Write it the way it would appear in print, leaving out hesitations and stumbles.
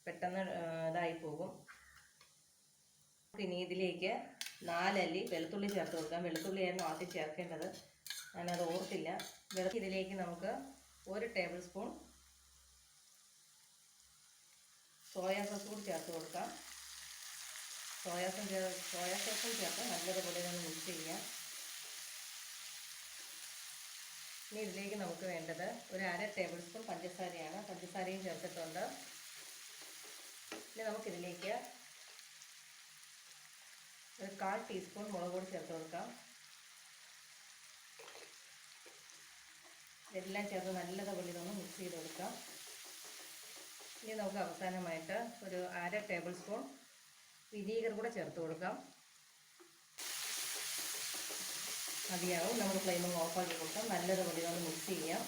പെട്ടെന്ന് ഇതായി പോകും. ഇനി ഇതിലേക്ക് 4 അല്ലി വെളുത്തുള്ളി ചേർത്ത് കൊടുക്കാം. വെളുത്തുള്ളിയായിരുന്നു ആദ്യം ചേർക്കേണ്ടത്, ഞാനത് ഓർത്തില്ല. ഇതിലേക്ക് നമുക്ക് 1 ടേബിൾ സ്പൂൺ സോയാ സോസ് കൂടി ചേർത്ത് കൊടുക്കാം. സോയാ സോസും ചേർത്ത് നല്ലതുപോലെ ഒന്ന് മിക്സ് ചെയ്യാം. ഇനി ഇതിലേക്ക് നമുക്ക് വേണ്ടത് 1/2 ടേബിൾ സ്പൂൺ പഞ്ചസാരയാണ്. പഞ്ചസാരയും ചേർത്തിട്ടുണ്ട്. ഇനി നമുക്കിതിലേക്ക് 1/4 ടീസ്പൂൺ മുളക് പൊടി ചേർത്ത് കൊടുക്കാം. ഇതെല്ലാം ചേർത്ത് നല്ലതുപോലെ ഇതൊന്ന് മിക്സ് ചെയ്ത് കൊടുക്കാം. ഇനി നമുക്ക് അവസാനമായിട്ട് 1/2 ടേബിൾ സ്പൂൺ വിനീഗർ കൂടെ ചേർത്ത് കൊടുക്കാം. മതിയാവും. നമ്മൾ ഫ്ലെയിം ഓഫാക്കി കൊടുക്കാം. നല്ലതുപോലെ ഇതൊന്ന് മിക്സ് ചെയ്യാം.